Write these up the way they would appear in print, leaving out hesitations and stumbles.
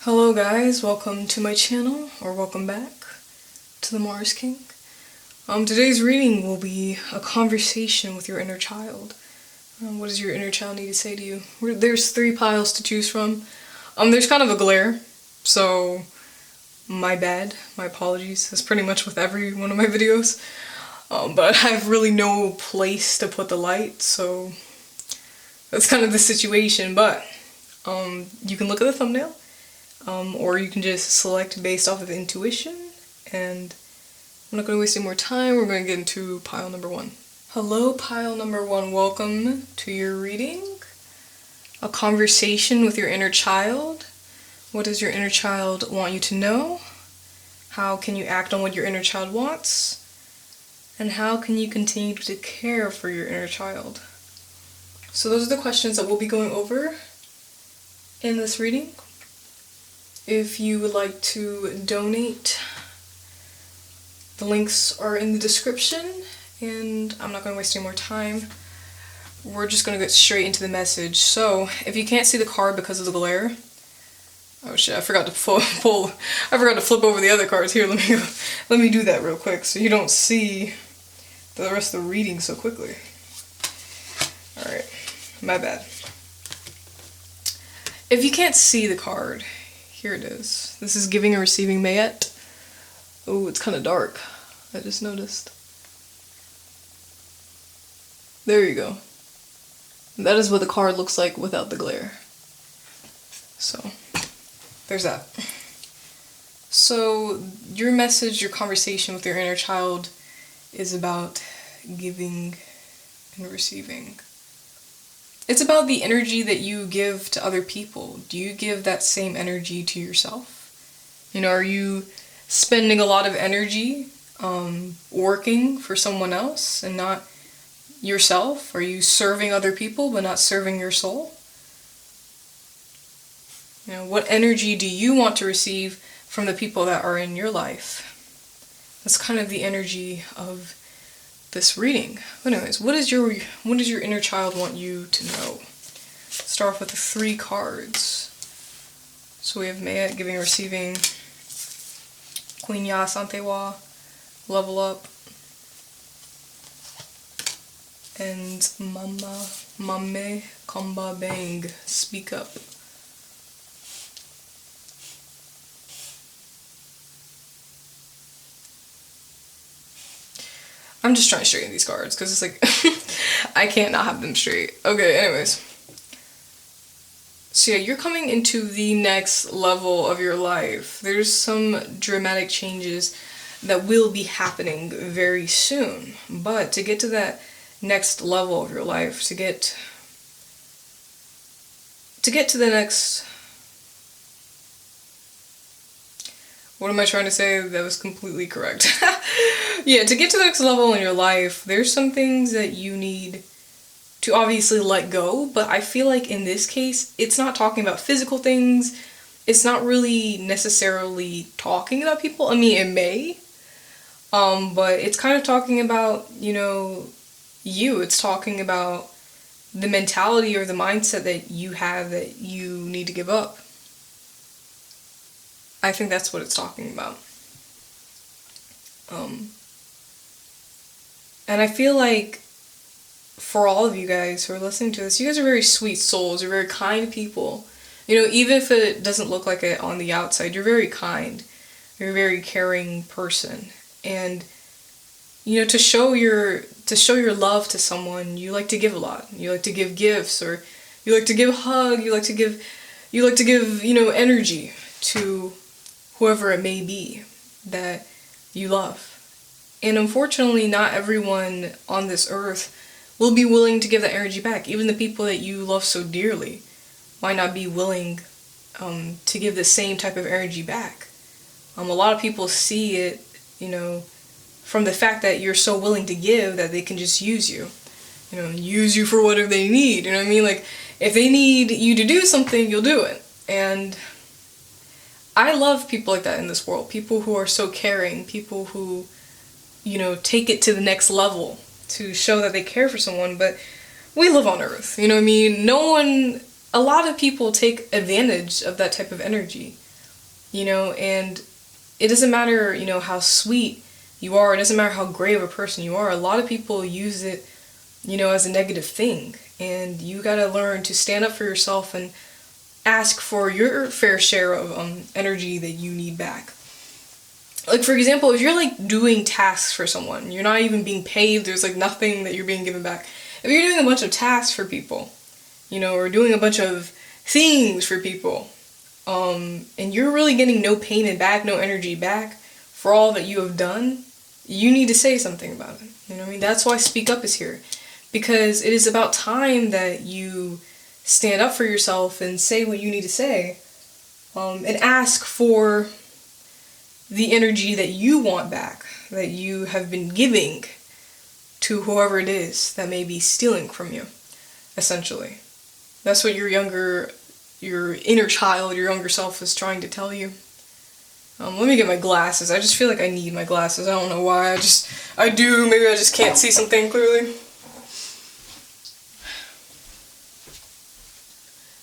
Hello guys, welcome to my channel, or welcome back to the Mars King. Today's reading will be a conversation with your inner child. What does your inner child need to say to you? There's 3 piles to choose from. There's kind of a glare, so my bad, my apologies. That's pretty much with every one of my videos. But I have really no place to put the light, so that's kind of the situation. But you can look at the thumbnail. Or you can just select based off of intuition, and I'm not going to waste any more time. We're going to get into pile number 1. Hello, pile number 1. Welcome to your reading. A conversation with your inner child. What does your inner child want you to know? How can you act on what your inner child wants? And how can you continue to care for your inner child? So those are the questions that we'll be going over in this reading. If you would like to donate, the links are in the description, and I'm not going to waste any more time. We're just going to get straight into the message. So, if you can't see the card because of the glare, oh shit, I forgot to flip over the other cards. Here, let me do that real quick so you don't see the rest of the reading so quickly. Alright, my bad. If you can't see the card, here it is. This is Giving and Receiving Mayet. Oh, it's kind of dark. I just noticed. There you go. That is what the card looks like without the glare. So, there's that. So, your message, your conversation with your inner child is about giving and receiving. It's about the energy that you give to other people. Do you give that same energy to yourself? You know, are you spending a lot of energy working for someone else and not yourself? Are you serving other people but not serving your soul? You know, what energy do you want to receive from the people that are in your life? That's kind of the energy of this reading. But anyways, what does your inner child want you to know? Start off with the 3 cards. So we have Mayet, Giving, Receiving, Queen Ya, Santewa, Level Up, and Mame, Komba Bang, Speak Up. I'm just trying to straighten these cards because it's like I can't not have them straight. Okay, anyways. So yeah, you're coming into the next level of your life. There's some dramatic changes that will be happening very soon. But to get to that next level of your life, to get to the next... What am I trying to say? That was completely correct. Yeah, to get to the next level in your life, there's some things that you need to obviously let go, but I feel like in this case, it's not talking about physical things. It's not really necessarily talking about people. I mean, it may, but it's kind of talking about, you know, you. It's talking about the mentality or the mindset that you have that you need to give up. I think that's what it's talking about. And I feel like for all of you guys who are listening to this, you guys are very sweet souls. You're very kind people. You know, even if it doesn't look like it on the outside, you're very kind. You're a very caring person. And, you know, to show your love to someone, you like to give a lot. You like to give gifts, or you like to give a hug. You like to give, you know, energy to whoever it may be that you love. And unfortunately, not everyone on this earth will be willing to give that energy back. Even the people that you love so dearly might not be willing to give the same type of energy back. A lot of people see it, you know, from the fact that you're so willing to give that they can just use you. You know, use you for whatever they need. You know what I mean? Like, if they need you to do something, you'll do it. And I love people like that in this world. People who are so caring. People who, you know, take it to the next level to show that they care for someone. But we live on Earth, you know what I mean? A lot of people take advantage of that type of energy. And it doesn't matter, how sweet you are. It doesn't matter how great of a person you are. A lot of people use it, as a negative thing. And you gotta learn to stand up for yourself and ask for your fair share of energy that you need back. Like, for example, if you're like doing tasks for someone, you're not even being paid, there's like nothing that you're being given back. If you're doing a bunch of tasks for people, or doing a bunch of things for people, and you're really getting no payment back, no energy back for all that you have done, you need to say something about it. You know what I mean? That's why Speak Up is here. Because it is about time that you stand up for yourself and say what you need to say, and ask for the energy that you want back, that you have been giving to whoever it is that may be stealing from you, essentially. That's what your inner child, your younger self is trying to tell you. Let me get my glasses. I just feel like I need my glasses. I don't know why. I do. Maybe I just can't see something clearly.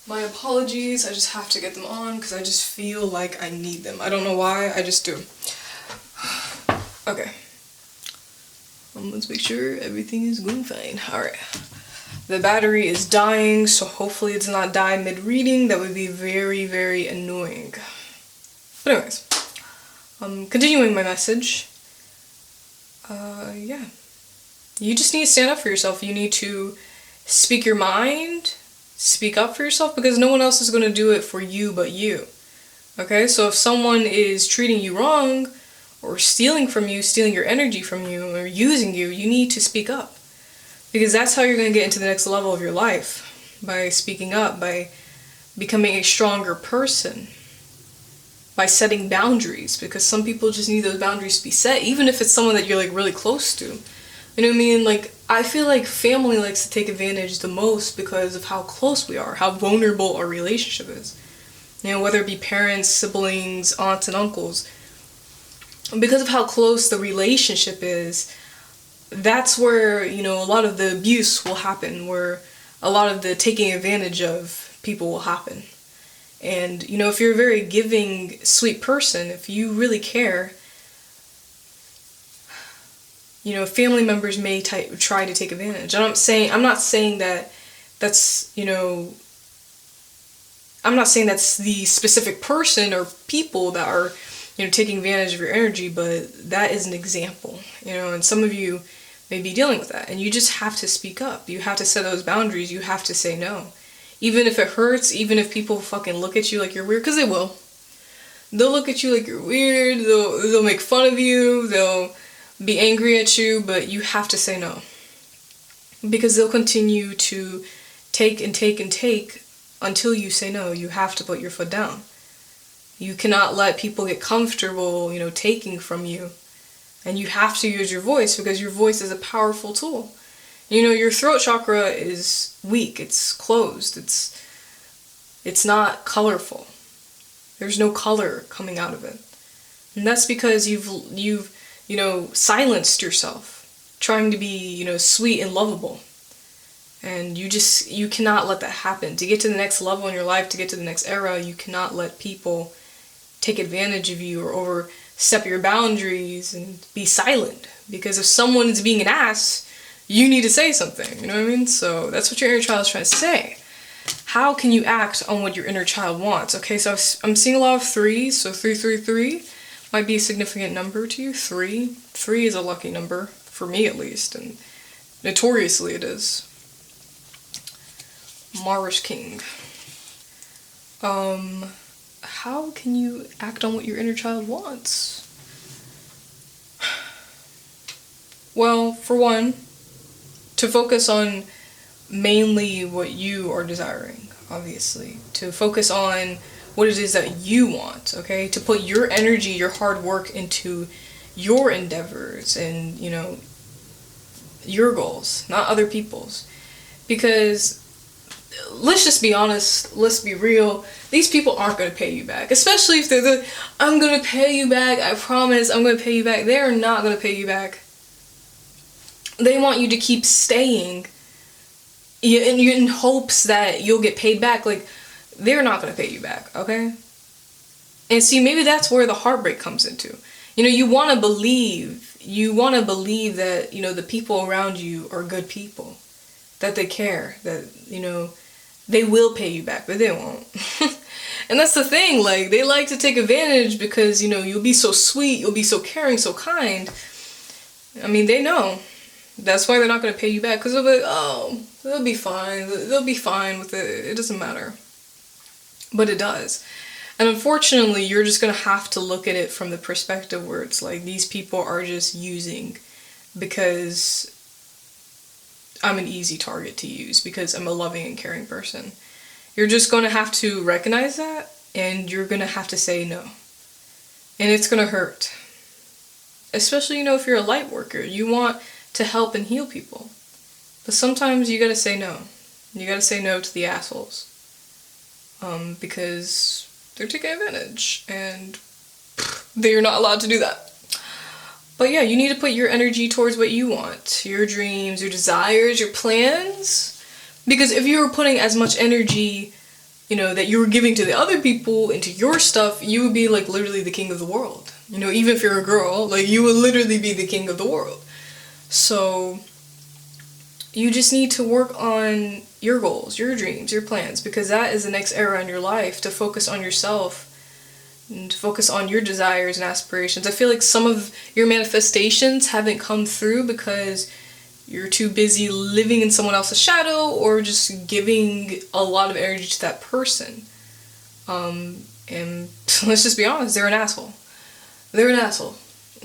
My apologies, I just have to get them on because I just feel like I need them. I don't know why, I just do. Okay. Let's make sure everything is going fine. Alright. The battery is dying, so hopefully it does not die mid-reading. That would be very, very annoying. But anyways, continuing my message. Yeah. You just need to stand up for yourself. You need to speak your mind. Speak up for yourself, because no one else is going to do it for you but you. Okay, so if someone is treating you wrong or stealing from you, stealing your energy from you, or using you, you need to speak up, because that's how you're going to get into the next level of your life, by speaking up, by becoming a stronger person, by setting boundaries, because some people just need those boundaries to be set, even if it's someone that you're like really close to. You know what I mean? Like, I feel like family likes to take advantage the most because of how close we are, how vulnerable our relationship is. Whether it be parents, siblings, aunts, and uncles. Because of how close the relationship is, that's where, a lot of the abuse will happen, where a lot of the taking advantage of people will happen. And, if you're a very giving, sweet person, if you really care, family members may try to take advantage. I'm not saying that's the specific person or people that are, taking advantage of your energy, but that is an example, and some of you may be dealing with that, and you just have to speak up. You have to set those boundaries. You have to say no. Even if it hurts, even if people fucking look at you like you're weird, because they will. They'll look at you like you're weird, they'll make fun of you, they'll be angry at you, but you have to say no. Because they'll continue to take and take and take until you say no. You have to put your foot down. You cannot let people get comfortable, taking from you. And you have to use your voice, because your voice is a powerful tool. Your throat chakra is weak, it's closed, it's not colorful. There's no color coming out of it. And that's because you've silenced yourself, trying to be, sweet and lovable. And you cannot let that happen. To get to the next level in your life, to get to the next era, you cannot let people take advantage of you or overstep your boundaries and be silent. Because if someone is being an ass, you need to say something, you know what I mean? So that's what your inner child is trying to say. How can you act on what your inner child wants? Okay, so I'm seeing a lot of threes, so 333 might be a significant number to you. Three is a lucky number, for me at least, and notoriously it is. Mars King. How can you act on what your inner child wants? Well, for one, to focus on mainly what you are desiring, obviously. To focus on what it is that you want, okay? To put your energy, your hard work into your endeavors and, your goals, not other people's. Because let's just be honest, let's be real, these people aren't going to pay you back. Especially if they're I'm going to pay you back, I promise, I'm going to pay you back. They are not going to pay you back. They want you to keep staying in hopes that you'll get paid back. Like, they're not going to pay you back, okay? And see, maybe that's where the heartbreak comes into. You know, you want to believe that, you know, the people around you are good people, that they care, that, you know, they will pay you back, but they won't. And that's the thing, like, they like to take advantage because, you know, you'll be so sweet, you'll be so caring, so kind. I mean, they know. That's why they're not going to pay you back, because they'll be like, oh, they'll be fine. They'll be fine with it. It doesn't matter. But it does. And unfortunately, you're just going to have to look at it from the perspective where it's like, these people are just using because I'm an easy target to use, because I'm a loving and caring person. You're just going to have to recognize that, and you're going to have to say no. And it's going to hurt. Especially, you know, if you're a light worker, you want to help and heal people. But sometimes you got to say no. You got to say no to the assholes. Because they're taking advantage, and they're not allowed to do that. But yeah, you need to put your energy towards what you want, your dreams, your desires, your plans. Because if you were putting as much energy, you know, that you were giving to the other people into your stuff, you would be like literally the king of the world. You know, even if you're a girl, like, you would literally be the king of the world. So you just need to work on your goals, your dreams, your plans, because that is the next era in your life, to focus on yourself and to focus on your desires and aspirations. I feel like some of your manifestations haven't come through because you're too busy living in someone else's shadow, or just giving a lot of energy to that person. And let's just be honest, they're an asshole. They're an asshole,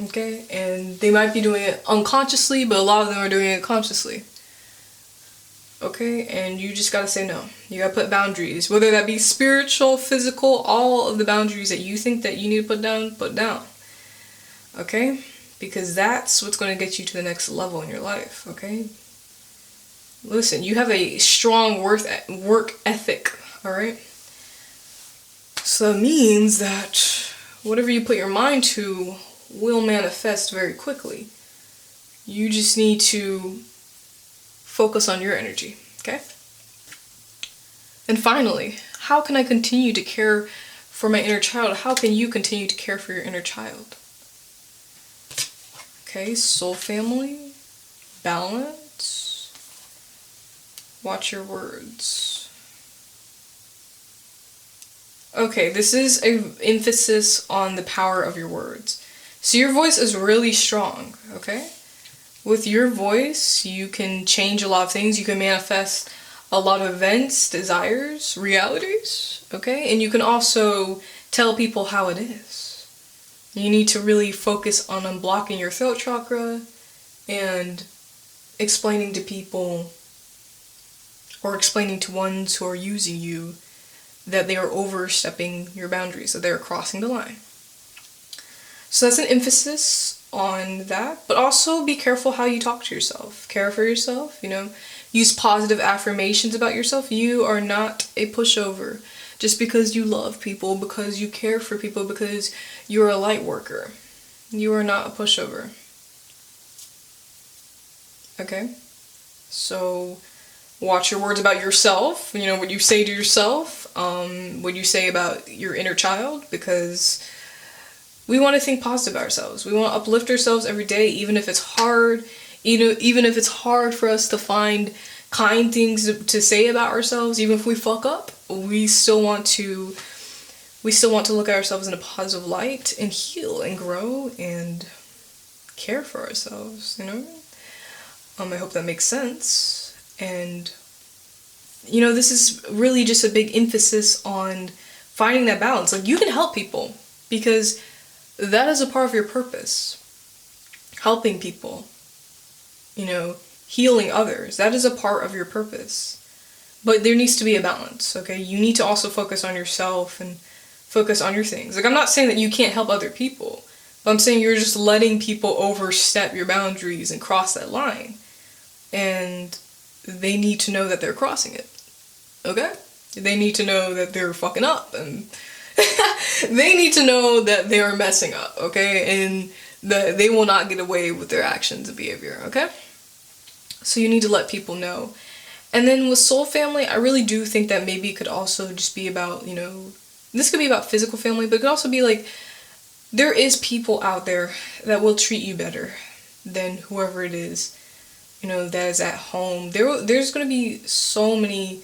okay? And they might be doing it unconsciously, but a lot of them are doing it consciously. Okay? And you just gotta say no. You gotta put boundaries. Whether that be spiritual, physical, all of the boundaries that you think that you need to put down. Okay? Because that's what's going to get you to the next level in your life, okay? Listen, you have a strong work ethic, alright? So that means that whatever you put your mind to will manifest very quickly. You just need to focus on your energy, okay? And finally, how can I continue to care for my inner child? How can you continue to care for your inner child? Okay, soul family, balance, watch your words. Okay, this is an emphasis on the power of your words. So your voice is really strong, okay? With your voice, you can change a lot of things. You can manifest a lot of events, desires, realities, okay? And you can also tell people how it is. You need to really focus on unblocking your throat chakra and explaining to people, or explaining to ones who are using you, that they are overstepping your boundaries, that they are crossing the line. So that's an emphasis on that, but also be careful how you talk to yourself. Care for yourself, you know, use positive affirmations about yourself. You are not a pushover. Just because you love people, because you care for people, because you're a light worker. You are not a pushover. Okay? So watch your words about yourself, you know, what you say to yourself, what you say about your inner child, because we want to think positive about ourselves. We want to uplift ourselves every day, even if it's hard, even if it's hard for us to find kind things to say about ourselves. Even if we fuck up, we still want to look at ourselves in a positive light and heal and grow and care for ourselves, you know? I hope that makes sense. And, you know, this is really just a big emphasis on finding that balance. Like, you can help people, because that is a part of your purpose. Helping people, you know, healing others, that is a part of your purpose. But there needs to be a balance, okay? You need to also focus on yourself and focus on your things. Like, I'm not saying that you can't help other people, but I'm saying you're just letting people overstep your boundaries and cross that line. And they need to know that they're crossing it, okay? They need to know that they're fucking up, and they need to know that they are messing up, okay? And that they will not get away with their actions and behavior, okay? So you need to let people know. And then with soul family, I really do think that maybe it could also just be about, you know, This could be about physical family, but it could also be like, there is people out there that will treat you better than whoever it is, you know, that is at home. There's going to be so many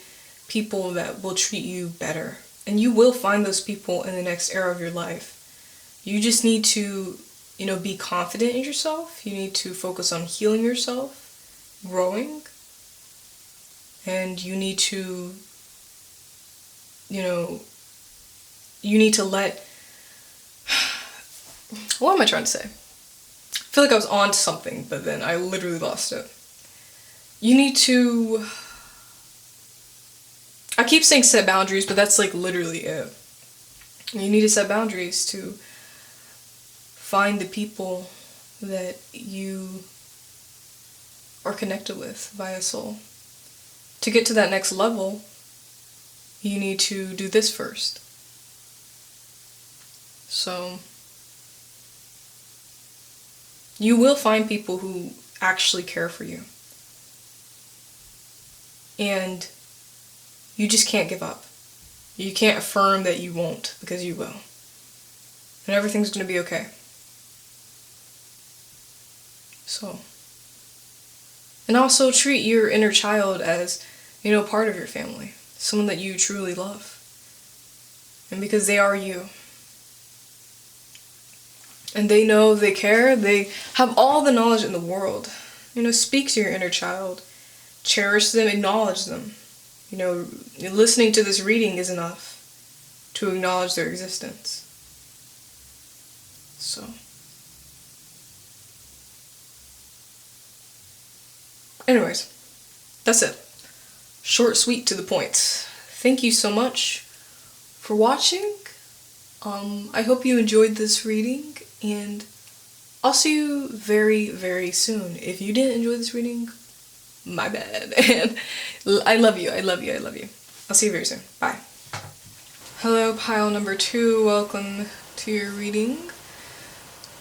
people that will treat you better. And you will find those people in the next era of your life. You just need to, you know, be confident in yourself. You need to focus on healing yourself, growing. And you need to, you know, you need to let... What am I trying to say? I feel like I was on to something, but then I literally lost it. You need to... I keep saying set boundaries, but that's like literally it. You need to set boundaries to find the people that you are connected with via soul. To get to that next level, you need to do this first. So, you will find people who actually care for you. And you just can't give up. You can't affirm that you won't, because you will. And everything's going to be okay. So. And also treat your inner child as, you know, part of your family. Someone that you truly love. And because they are you. And they know, they care, they have all the knowledge in the world. You know, speak to your inner child. Cherish them, acknowledge them. You know, listening to this reading is enough to acknowledge their existence. So. Anyways, that's it. Short, sweet, to the point. Thank you so much for watching. I hope you enjoyed this reading, and I'll see you very, very soon. If you didn't enjoy this reading, my bad. And I love you, I love you, I love you. I'll see you very soon. Bye. Hello, pile number 2. Welcome to your reading.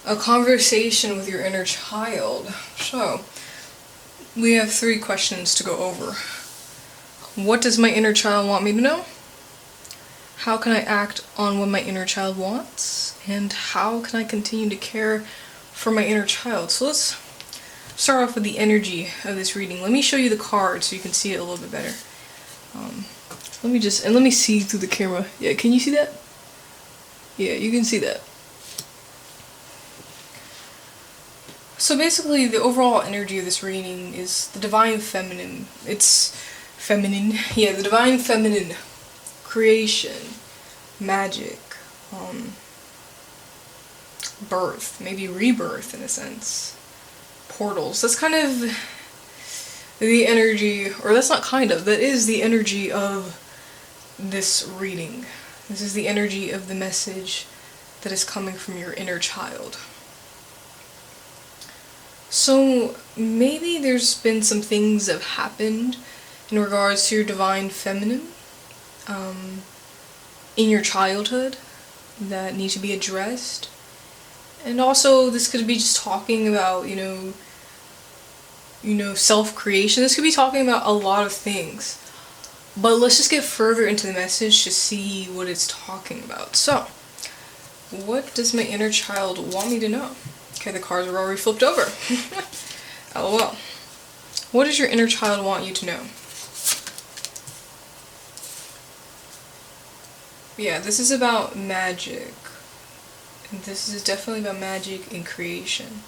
A conversation with your inner child. So, we have 3 questions to go over. What does my inner child want me to know? How can I act on what my inner child wants? And how can I continue to care for my inner child? So let's start off with the energy of this reading. Let me show you the card so you can see it a little bit better. Let me see through the camera. Yeah, can you see that? Yeah, you can see that. So basically, the overall energy of this reading is the divine feminine. It's feminine. Yeah, the divine feminine. Creation. Magic. Birth. Maybe rebirth in a sense. Portals. That's kind of the energy, or that's not kind of, that is the energy of this reading. This is the energy of the message that is coming from your inner child. So maybe there's been some things that have happened in regards to your divine feminine in your childhood that need to be addressed. And also this could be just talking about, you know, self-creation. This could be talking about a lot of things. But let's just get further into the message to see what it's talking about. So, what does my inner child want me to know? Okay, the cards are already flipped over. LOL. What does your inner child want you to know? Yeah, this is about magic. And this is definitely about magic and creation.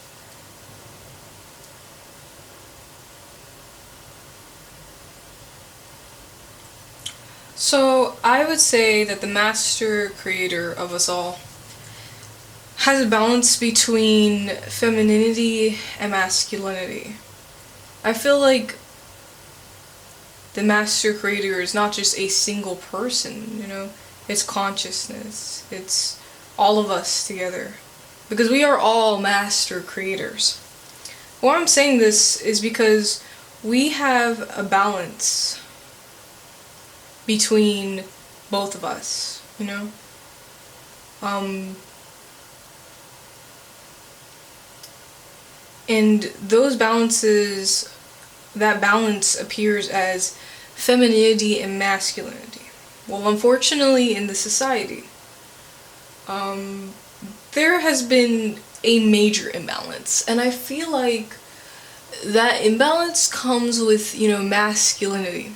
So, I would say that the master creator of us all has a balance between femininity and masculinity. I feel like the master creator is not just a single person, you know, it's consciousness, it's all of us together, because we are all master creators. Why I'm saying this is because we have a balance between both of us, you know? And those balances, that balance appears as femininity and masculinity. Well, unfortunately, in the society, there has been a major imbalance, and I feel like that imbalance comes with, masculinity.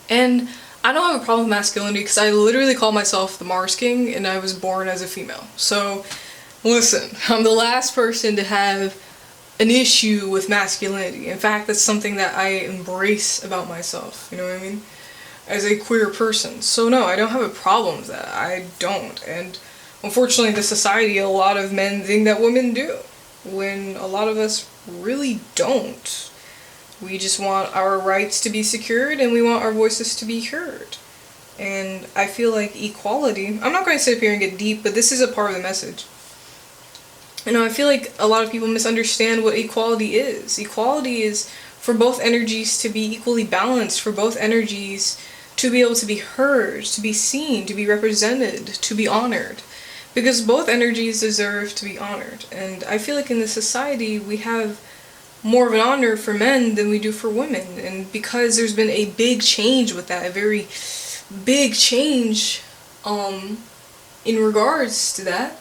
And I don't have a problem with masculinity because I literally call myself the Mars King and I was born as a female. So, listen, I'm the last person to have an issue with masculinity. In fact, that's something that I embrace about myself, you know what I mean? As a queer person. So no, I don't have a problem with that. I don't. And unfortunately in this society, a lot of men think that women do, when a lot of us really don't. We just want our rights to be secured and we want our voices to be heard. And I feel like equality, I'm not going to sit up here and get deep, but this is a part of the message. I feel like a lot of people misunderstand what equality is. Equality is for both energies to be equally balanced, for both energies to be able to be heard, to be seen, to be represented, to be honored. Because both energies deserve to be honored. And I feel like in this society we have more of an honor for men than we do for women. And because there's been a big change with that, a very big change in regards to that,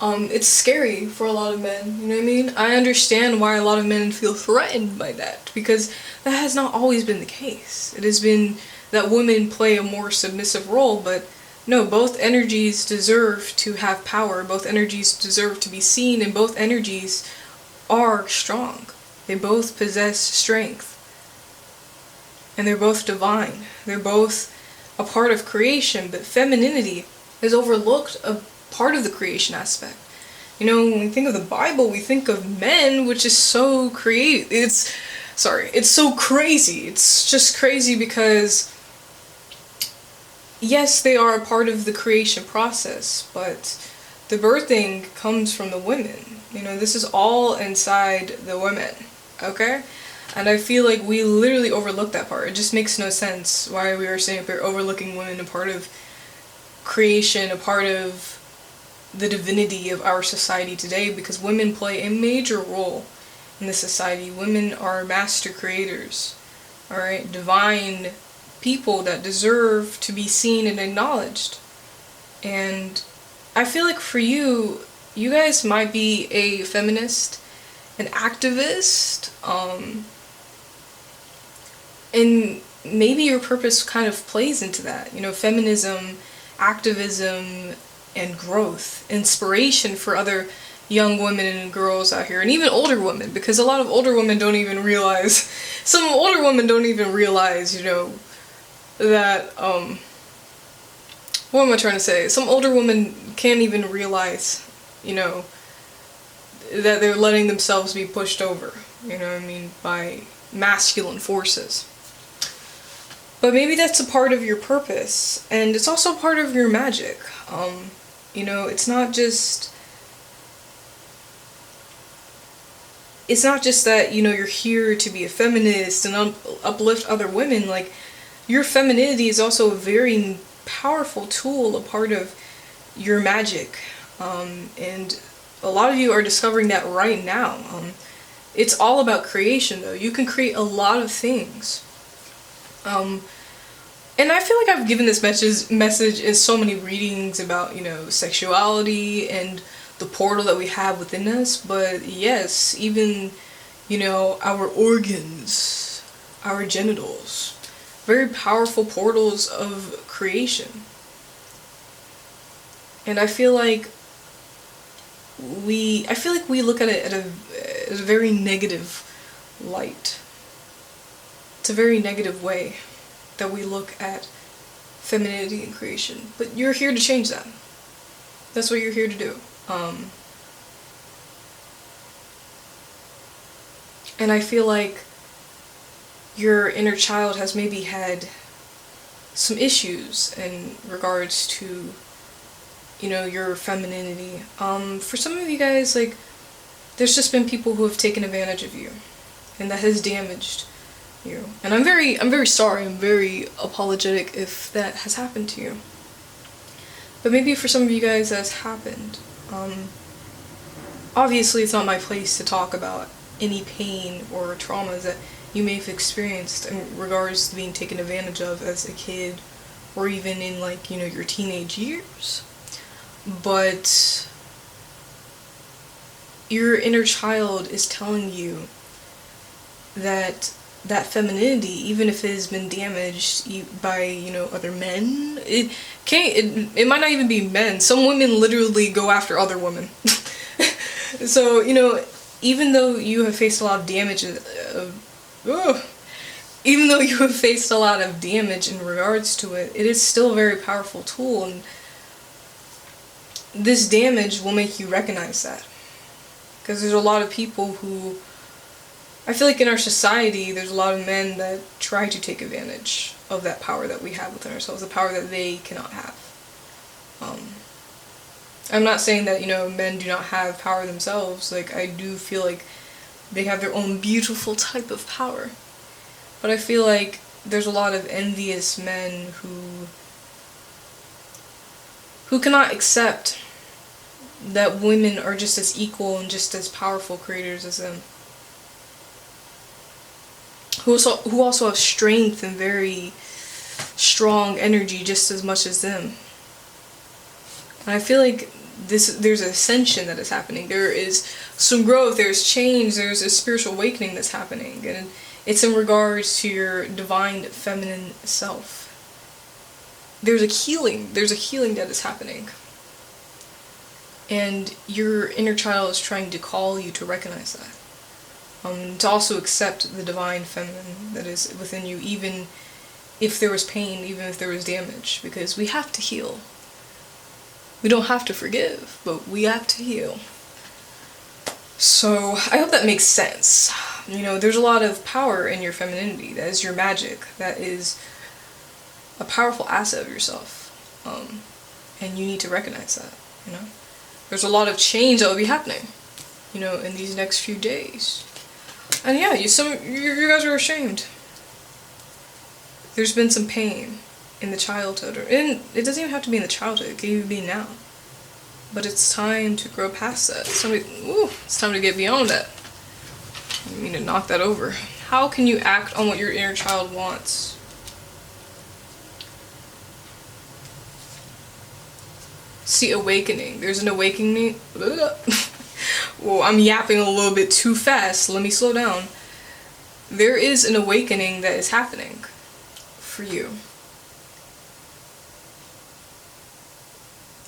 it's scary for a lot of men, you know what I mean? I understand why a lot of men feel threatened by that, because that has not always been the case. It has been that women play a more submissive role, but no, both energies deserve to have power, both energies deserve to be seen, and both energies are strong. They both possess strength. And they're both divine. They're both a part of creation, but femininity is overlooked a part of the creation aspect. When we think of the Bible, we think of men, which is so it's so crazy. It's just crazy because, yes, they are a part of the creation process, but the birthing comes from the women. This is all inside the women, okay? And I feel like we literally overlook that part. It just makes no sense why we are sitting up here overlooking women, a part of creation, a part of the divinity of our society today, because women play a major role in this society. Women are master creators, alright? Divine people that deserve to be seen and acknowledged. And I feel like for you guys might be a feminist, an activist, and maybe your purpose kind of plays into that. Feminism, activism, and growth, inspiration for other young women and girls out here, and even older women, because a lot of older women don't even realize, that, what am I trying to say? Some older women can't even realize, that they're letting themselves be pushed over, by masculine forces. But maybe that's a part of your purpose, and it's also part of your magic. It's not just that, you're here to be a feminist and uplift other women. Like, your femininity is also a very powerful tool, a part of your magic. And a lot of you are discovering that right now. It's all about creation, though. You can create a lot of things. And I feel like I've given this message in so many readings about, sexuality and the portal that we have within us. But yes, even, our organs, our genitals, very powerful portals of creation. And I feel like we look at it at a very negative light. It's a very negative way that we look at femininity and creation. But you're here to change that. That's what you're here to do. And I feel like your inner child has maybe had some issues in regards to, your femininity. For some of you guys, there's just been people who have taken advantage of you, and that has damaged you. And I'm very sorry, I'm very apologetic if that has happened to you. But maybe for some of you guys that's happened. Obviously it's not my place to talk about any pain or traumas that you may have experienced in regards to being taken advantage of as a kid or even in like, your teenage years. But your inner child is telling you that femininity, even if it has been damaged by, other men, it might not even be men. Some women literally go after other women. So, even though you have faced a lot of damage even though you have faced a lot of damage in regards to it, it is still a very powerful tool, and this damage will make you recognize that. Because there's a lot of people who, I feel like in our society, there's a lot of men that try to take advantage of that power that we have within ourselves, the power that they cannot have. I'm not saying that, men do not have power themselves. Like, I do feel like they have their own beautiful type of power. But I feel like there's a lot of envious men who cannot accept that women are just as equal and just as powerful creators as them. Who also have strength and very strong energy just as much as them. And I feel like there's an ascension that is happening. There is some growth, there's change, there's a spiritual awakening that's happening. And it's in regards to your divine feminine self. There's a healing that is happening. And your inner child is trying to call you to recognize that. To also accept the divine feminine that is within you, even if there was pain, even if there was damage. Because we have to heal. We don't have to forgive, but we have to heal. So, I hope that makes sense. There's a lot of power in your femininity. That is your magic. That is a powerful asset of yourself. And you need to recognize that, There's a lot of change that will be happening, in these next few days. And yeah, you guys are ashamed. There's been some pain in the childhood, and it doesn't even have to be in the childhood, it can even be now. But it's time to grow past that. It's time to get beyond that. You need to knock that over. How can you act on what your inner child wants? See, awakening. There's an awakening. Well, I'm yapping a little bit too fast. Let me slow down. There is an awakening that is happening for you.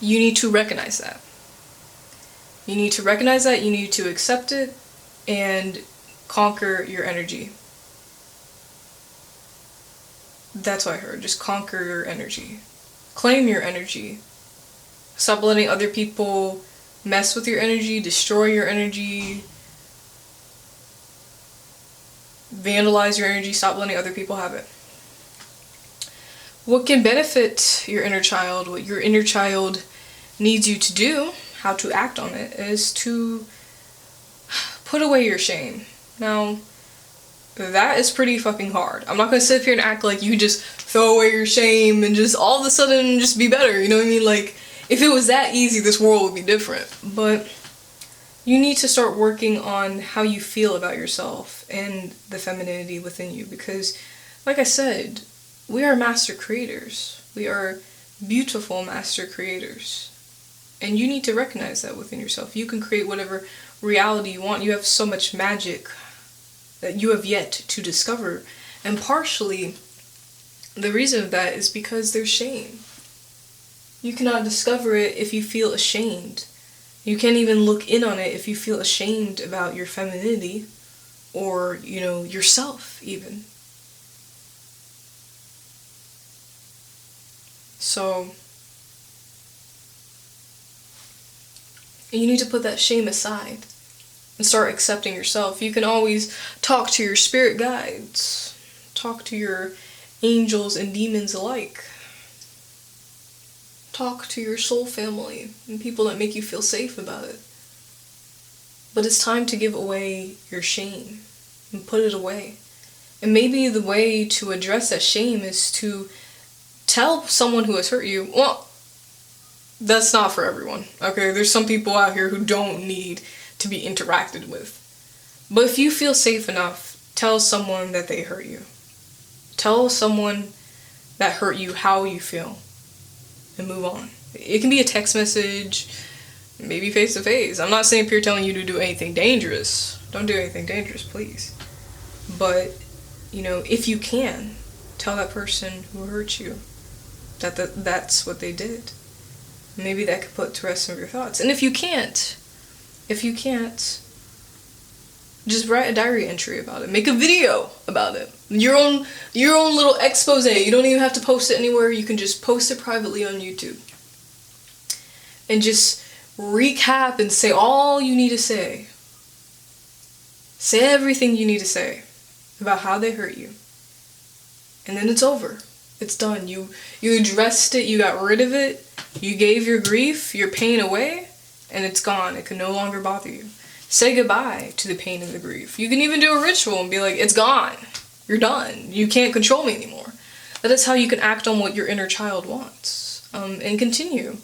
You need to recognize that. You need to recognize that, you need to accept it, and conquer your energy. That's what I heard. Just conquer your energy. Claim your energy. Stop letting other people mess with your energy, destroy your energy, vandalize your energy. Stop letting other people have it. What can benefit your inner child, what your inner child needs you to do, how to act on it, is to put away your shame. Now, that is pretty fucking hard. I'm not gonna sit here and act like you just throw away your shame and just all of a sudden just be better, you know what I mean? Like, if it was that easy, this world would be different. But you need to start working on how you feel about yourself and the femininity within you, because, like I said, we are master creators. We are beautiful master creators. And you need to recognize that within yourself. You can create whatever reality you want. You have so much magic that you have yet to discover. And partially, the reason of that is because there's shame. You cannot discover it if you feel ashamed. You can't even look in on it if you feel ashamed about your femininity or, yourself even. So, you need to put that shame aside and start accepting yourself. You can always talk to your spirit guides, talk to your angels and demons alike. Talk to your soul family and people that make you feel safe about it. But it's time to give away your shame and put it away. And maybe the way to address that shame is to tell someone who has hurt you, well, that's not for everyone, okay? There's some people out here who don't need to be interacted with. But if you feel safe enough, tell someone that they hurt you. Tell someone that hurt you, how you feel, and move on. It can be a text message, maybe face to face. I'm not saying Peer telling you to do anything dangerous. Don't do anything dangerous, please. But, you know, if you can, tell that person who hurt you that's what they did. Maybe that could put to rest some of your thoughts. And if you can't, just write a diary entry about it. Make a video about it. Your own little expose. You don't even have to post it anywhere. You can just post it privately on YouTube. And just recap and say all you need to say. Say everything you need to say about how they hurt you. And then it's over. It's done. You addressed it, you got rid of it, you gave your grief, your pain away, and it's gone. It can no longer bother you. Say goodbye to the pain and the grief. You can even do a ritual and be like, it's gone. You're done. You can't control me anymore. That is how you can act on what your inner child wants. And continue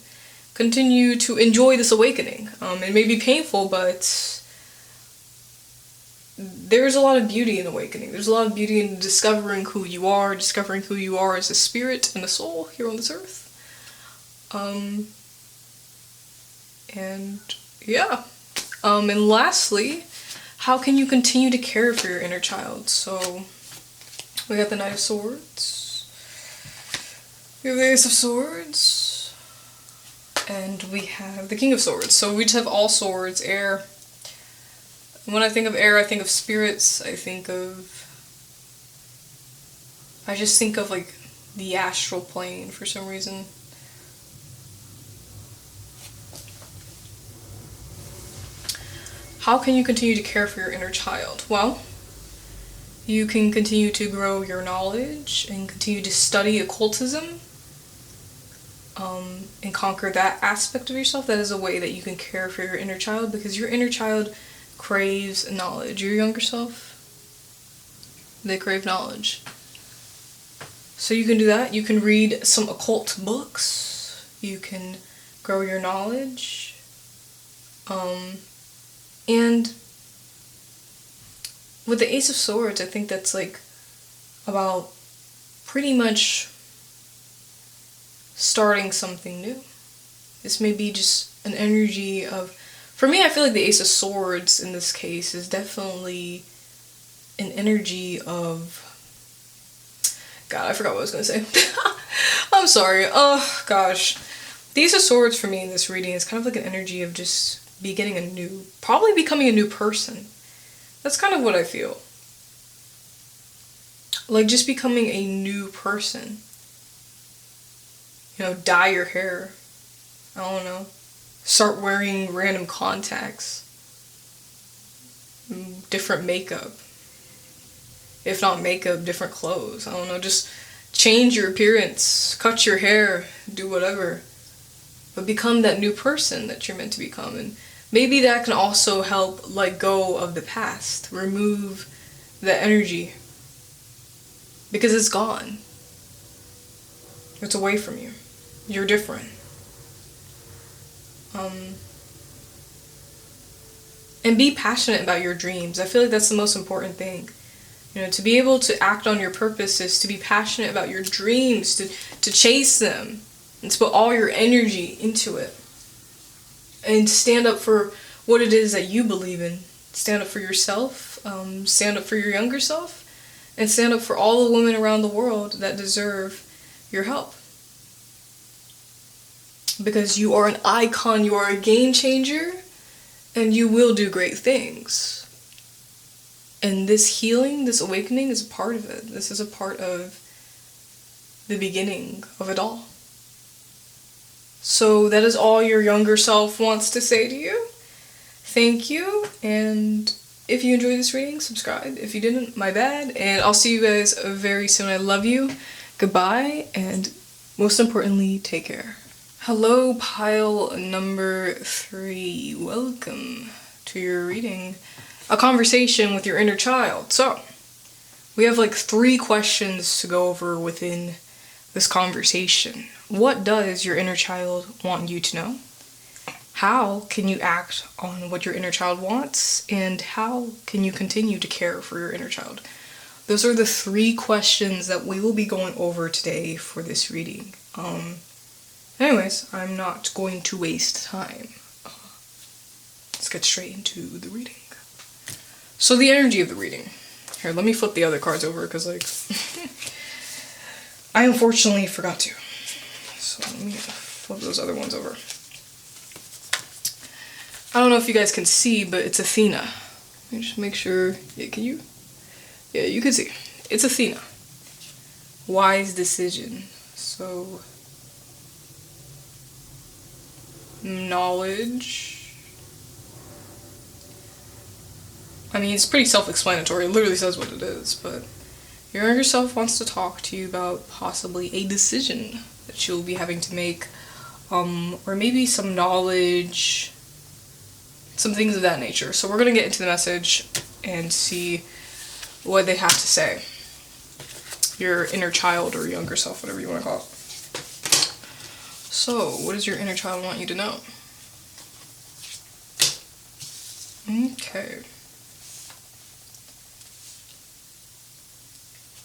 to enjoy this awakening. It may be painful, but there's a lot of beauty in awakening. There's a lot of beauty in discovering who you are as a spirit and a soul here on this earth. And yeah. And lastly, how can you continue to care for your inner child? So we got the Knight of Swords. We have the Ace of Swords. And we have the King of Swords. So we just have all swords, air. When I think of air, I think of spirits. I just think of like the astral plane for some reason. How can you continue to care for your inner child? Well, you can continue to grow your knowledge and continue to study occultism and conquer that aspect of yourself. That is a way that you can care for your inner child, because your inner child craves knowledge. Your younger self, they crave knowledge. So you can do that. You can read some occult books. You can grow your knowledge. And with the Ace of Swords, I think that's like about pretty much starting something new. This may be just an energy of, for me, I feel like the Ace of Swords in this case is definitely an energy of, God, I forgot what I was going to say. I'm sorry. Oh, gosh. The Ace of Swords for me in this reading is kind of like an energy of just probably becoming a new person. That's kind of what I feel. Like just becoming a new person. You know, dye your hair. I don't know. Start wearing random contacts. Different makeup. If not makeup, different clothes. I don't know. Just change your appearance. Cut your hair. Do whatever. But become that new person that you're meant to become. And maybe that can also help let go of the past. Remove the energy. Because it's gone. It's away from you. You're different. And be passionate about your dreams. I feel like that's the most important thing. You know, to be able to act on your purpose is to be passionate about your dreams, to chase them, and to put all your energy into it. And stand up for what it is that you believe in. Stand up for yourself, stand up for your younger self, and stand up for all the women around the world that deserve your help. Because you are an icon, you are a game changer, and you will do great things. And this healing, this awakening is a part of it. This is a part of the beginning of it all. So that is all your younger self wants to say to you. Thank you, and if you enjoyed this reading, subscribe. If you didn't, my bad, and I'll see you guys very soon. I love you. Goodbye, and most importantly, take care. Hello, pile number 3. Welcome to your reading. A conversation with your inner child. So, we have like 3 questions to go over within this conversation. What does your inner child want you to know? How can you act on what your inner child wants? And how can you continue to care for your inner child? those are the 3 questions that we will be going over today for this reading. Anyways, I'm not going to waste time. Let's get straight into the reading. So the energy of the reading. Here, let me flip the other cards over because, like, I unfortunately forgot to. So let me flip those other ones over. I don't know if you guys can see, but it's Athena. Let me just make sure. Yeah, can you? Yeah, you can see. It's Athena. Wise decision. So, knowledge. I mean, it's pretty self-explanatory. It literally says what it is, but your younger self wants to talk to you about possibly a decision that you'll be having to make, or maybe some knowledge, some things of that nature. So we're gonna get into the message and see what they have to say. Your inner child or younger self, whatever you want to call it. So, what does your inner child want you to know? Okay.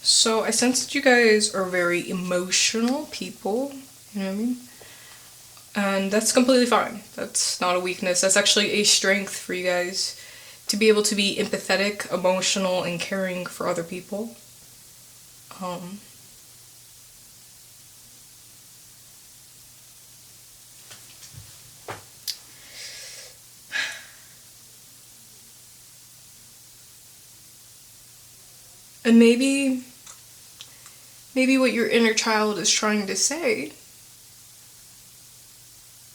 So, I sense that you guys are very emotional people, you know what I mean? And that's completely fine. That's not a weakness. That's actually a strength for you guys to be able to be empathetic, emotional, and caring for other people. And maybe what your inner child is trying to say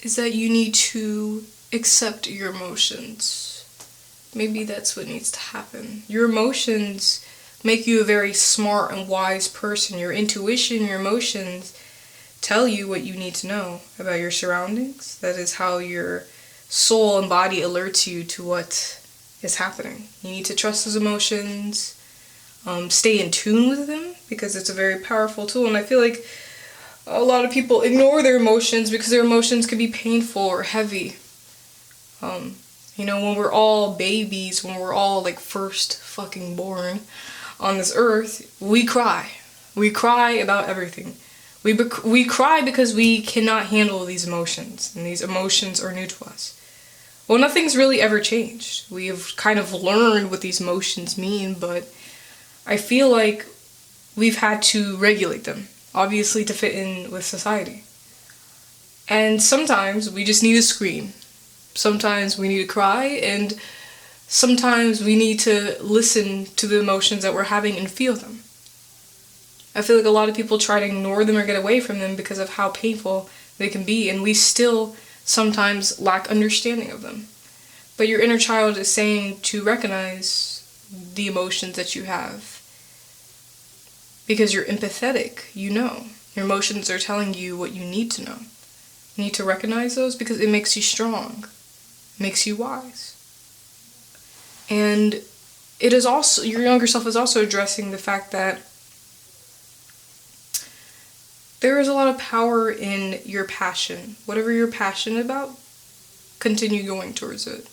is that you need to accept your emotions. Maybe that's what needs to happen. Your emotions make you a very smart and wise person. Your intuition, your emotions tell you what you need to know about your surroundings. That is how your soul and body alerts you to what is happening. You need to trust those emotions. Stay in tune with them because it's a very powerful tool. And I feel like a lot of people ignore their emotions because their emotions can be painful or heavy. You know, when we're all babies, when we're all like first fucking born on this earth, we cry. We cry about everything. We cry because we cannot handle these emotions, and these emotions are new to us. Well, nothing's really ever changed. We have kind of learned what these emotions mean, but I feel like we've had to regulate them, obviously to fit in with society. And sometimes we just need to scream. Sometimes we need to cry, and sometimes we need to listen to the emotions that we're having and feel them. I feel like a lot of people try to ignore them or get away from them because of how painful they can be, and we still sometimes lack understanding of them. But your inner child is saying to recognize the emotions that you have. Because you're empathetic, you know. Your emotions are telling you what you need to know. You need to recognize those because it makes you strong. It makes you wise. And it is also, your younger self is also addressing the fact that there is a lot of power in your passion. Whatever you're passionate about, continue going towards it.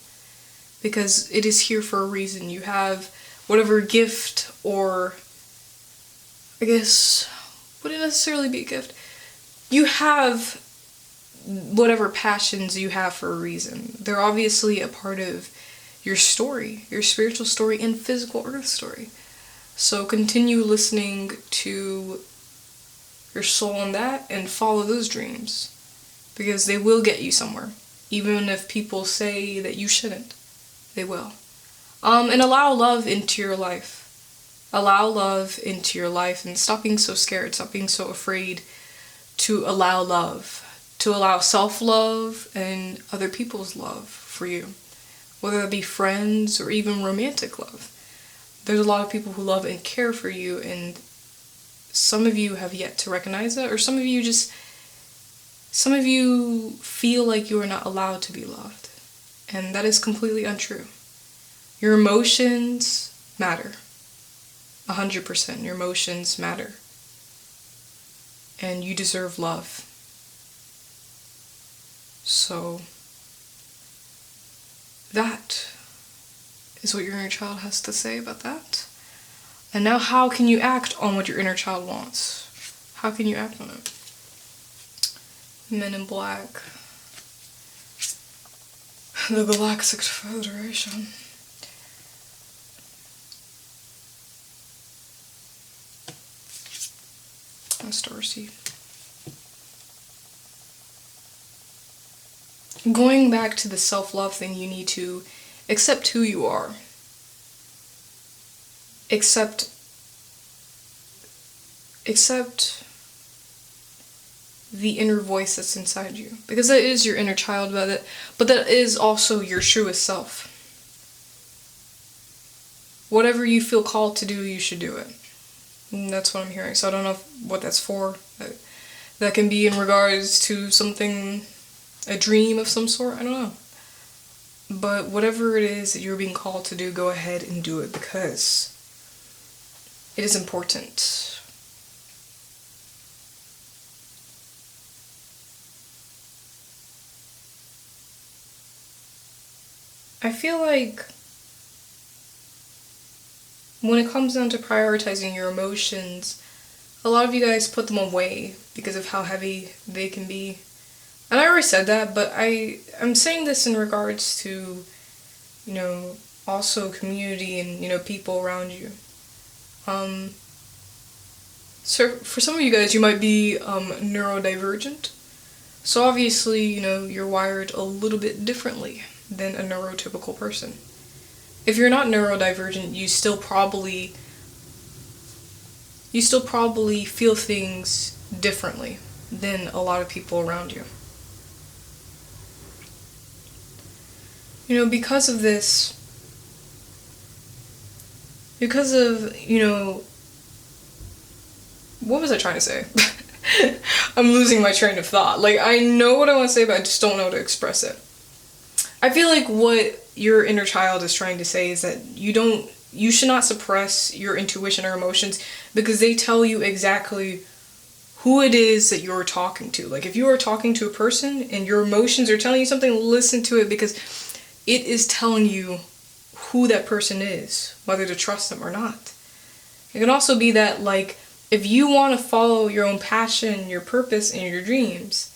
Because it is here for a reason. You have whatever gift, or I guess, wouldn't necessarily be a gift. You have whatever passions you have for a reason. They're obviously a part of your story, your spiritual story and physical earth story. So continue listening to your soul on that and follow those dreams, because they will get you somewhere. Even if people say that you shouldn't, they will. And allow love into your life. Allow love into your life and stop being so scared, stop being so afraid to allow love, to allow self-love and other people's love for you, whether it be friends or even romantic love. There's a lot of people who love and care for you, and some of you have yet to recognize that, or some of you feel like you are not allowed to be loved, and that is completely untrue. Your emotions matter. 100%. Your emotions matter. And you deserve love. So, that is what your inner child has to say about that. And now how can you act on what your inner child wants? How can you act on it? Men in Black. The Galactic Federation. A star seed. Going back to the self-love thing, you need to accept who you are. Accept the inner voice that's inside you, because that is your inner child, but that is also your truest self. Whatever you feel called to do, you should do it. And that's what I'm hearing. So I don't know what that's for. That can be in regards to something, a dream of some sort, I don't know. But whatever it is that you're being called to do, go ahead and do it, because it is important. I feel like when it comes down to prioritizing your emotions, a lot of you guys put them away because of how heavy they can be. And I already said that, but I'm saying this in regards to, also community and, people around you. So for some of you guys, you might be neurodivergent. So obviously, you're wired a little bit differently than a neurotypical person. If you're not neurodivergent, you still probably feel things differently than a lot of people around you. Because of this, what was I trying to say? I'm losing my train of thought. Like, I know what I want to say, but I just don't know how to express it. I feel like what your inner child is trying to say is that you should not suppress your intuition or emotions, because they tell you exactly who it is that you're talking to. Like, if you are talking to a person and your emotions are telling you something, listen to it, because it is telling you who that person is, whether to trust them or not. It can also be that, like, if you want to follow your own passion, your purpose, and your dreams,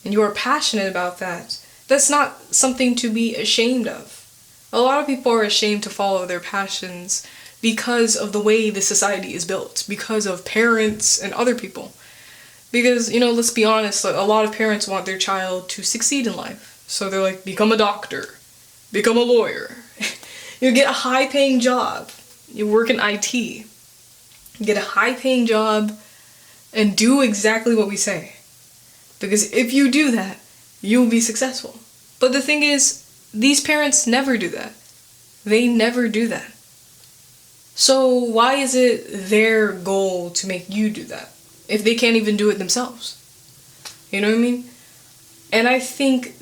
and you are passionate about that, that's not something to be ashamed of. A lot of people are ashamed to follow their passions because of the way the society is built, because of parents and other people. Because, let's be honest, a lot of parents want their child to succeed in life. So they're like, become a doctor, become a lawyer, get a high-paying job, you work in IT, get a high-paying job, and do exactly what we say. Because if you do that, you'll be successful. But the thing is, these parents never do that. They never do that. So why is it their goal to make you do that, if they can't even do it themselves? You know what I mean? And I think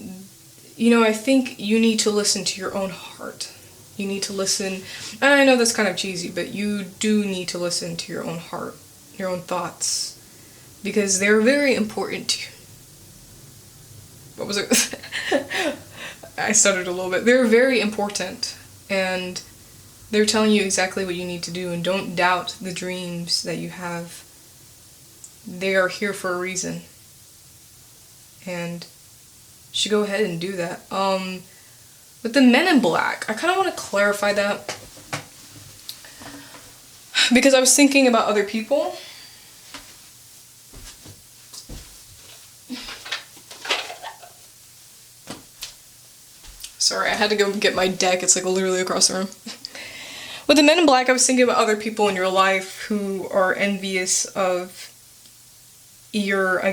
you need to listen to your own heart. You need to listen, and I know that's kind of cheesy, but you do need to listen to your own heart, your own thoughts, because they're very important to you. What was it? I stuttered a little bit. They're very important, and they're telling you exactly what you need to do, and don't doubt the dreams that you have. They are here for a reason, and you should go ahead and do that. With the Men in Black, I kind of want to clarify that, because I was thinking about other people. Sorry, I had to go get my deck. It's like literally across the room. With the Men in Black, I was thinking about other people in your life who are envious of your,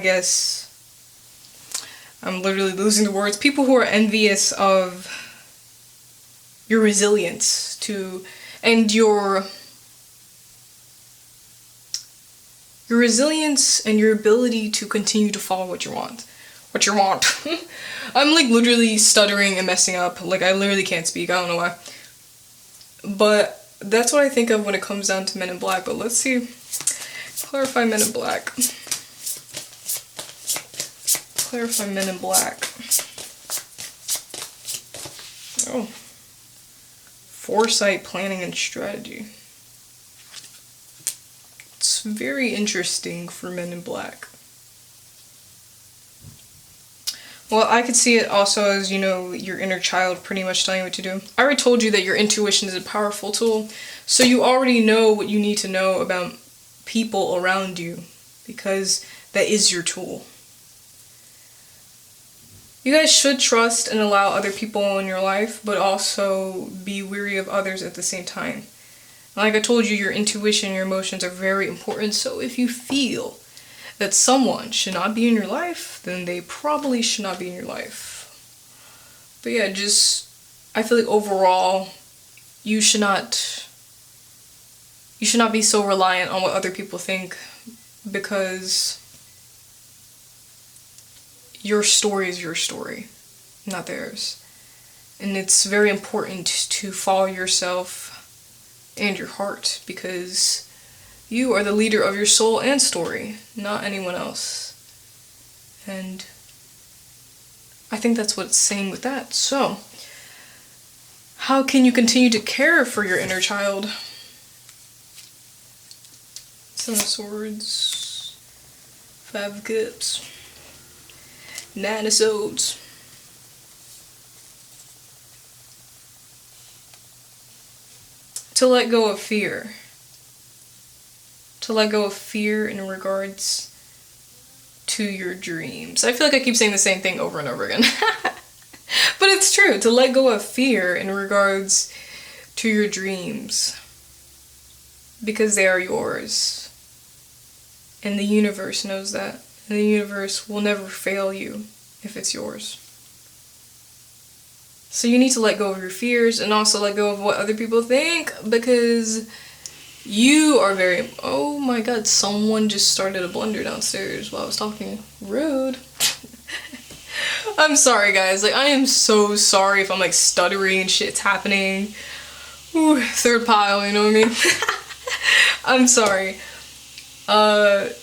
I'm literally losing the words. People who are envious of your resilience and your resilience and your ability to continue to follow what you want. I'm like literally stuttering and messing up. Like, I literally can't speak. I don't know why. But that's what I think of when it comes down to Men in Black. But let's see. Clarify Men in Black. Clarify Men in Black. Oh. Foresight, planning, and strategy. very interesting for men in black. Well, I could see it also as, your inner child pretty much telling you what to do. I already told you that your intuition is a powerful tool, so you already know what you need to know about people around you, because that is your tool. You guys should trust and allow other people in your life, but also be weary of others at the same time. Like I told you, your intuition, your emotions are very important, so if you feel that someone should not be in your life, then they probably should not be in your life. But yeah, I feel like overall, you should not be so reliant on what other people think, because your story is your story, not theirs. And it's very important to follow yourself and your heart, because you are the leader of your soul and story, not anyone else. And I think that's what it's saying with that. So, how can you continue to care for your inner child? Ten of Swords, Five of Cups, Nine of Swords. To let go of fear. To let go of fear in regards to your dreams. I feel like I keep saying the same thing over and over again. But it's true. To let go of fear in regards to your dreams. Because they are yours. And the universe knows that. And the universe will never fail you if it's yours. So you need to let go of your fears and also let go of what other people think, because you are very... Oh my god, someone just started a blender downstairs while I was talking. Rude. I'm sorry guys, I am so sorry if I'm stuttering and shit's happening. Ooh, third pile, you know what I mean? I'm sorry. I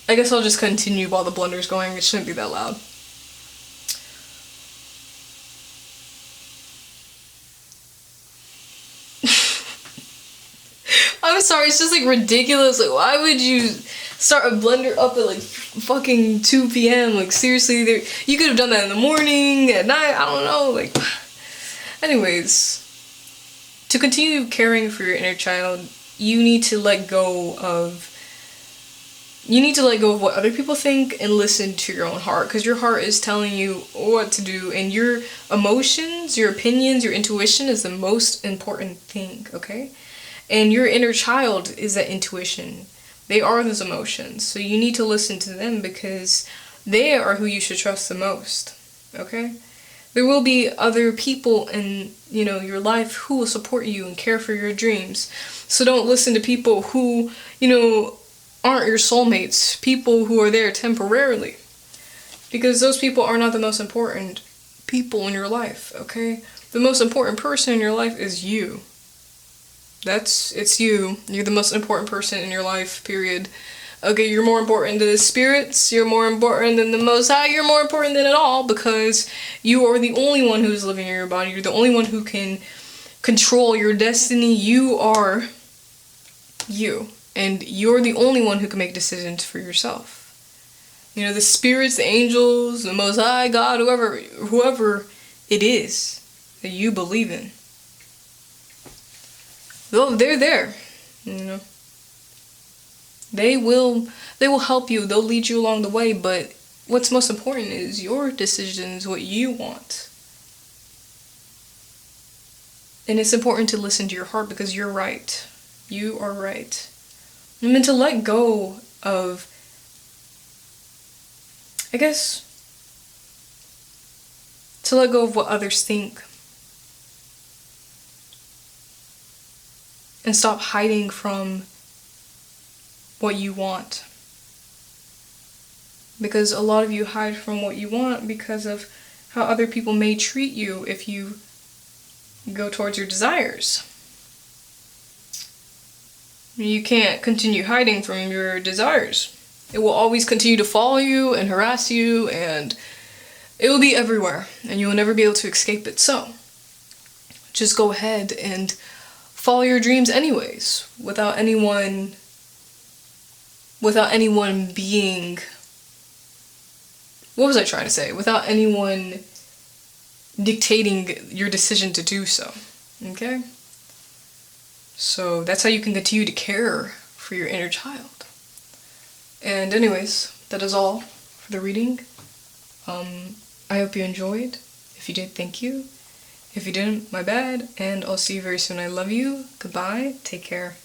guess I'll just continue while the blender's going. It shouldn't be that loud. I'm sorry, it's just ridiculous. Why would you start a blender up at fucking 2 p.m? Seriously, you could have done that in the morning, at night, I don't know. Anyways, to continue caring for your inner child, you need to let go of what other people think and listen to your own heart, because your heart is telling you what to do, and your emotions, your opinions, your intuition is the most important thing, okay? And your inner child is that intuition. They are those emotions, so you need to listen to them, because they are who you should trust the most, okay? There will be other people in, your life who will support you and care for your dreams. So don't listen to people who, aren't your soulmates, people who are there temporarily. Because those people are not the most important people in your life, okay? The most important person in your life is you. It's you. You're the most important person in your life, period. Okay, you're more important than the spirits, you're more important than the Most High, you're more important than it all, because you are the only one who's living in your body, you're the only one who can control your destiny, you are you, and you're the only one who can make decisions for yourself. The spirits, the angels, the Most High, God, whoever it is that you believe in, they're there, They will help you, they'll lead you along the way, but what's most important is your decisions, what you want. And it's important to listen to your heart, because you're right. You are right. And then to let go of, to let go of what others think. And stop hiding from what you want. Because a lot of you hide from what you want because of how other people may treat you if you go towards your desires. You can't continue hiding from your desires. It will always continue to follow you and harass you, and it will be everywhere, and you will never be able to escape it. So, just go ahead and follow your dreams anyways, without anyone being, what was I trying to say? Without anyone dictating your decision to do so. Okay? So that's how you can continue to care for your inner child. And anyways, that is all for the reading. I hope you enjoyed. If you did, thank you. If you didn't, my bad. And I'll see you very soon. I love you. Goodbye. Take care.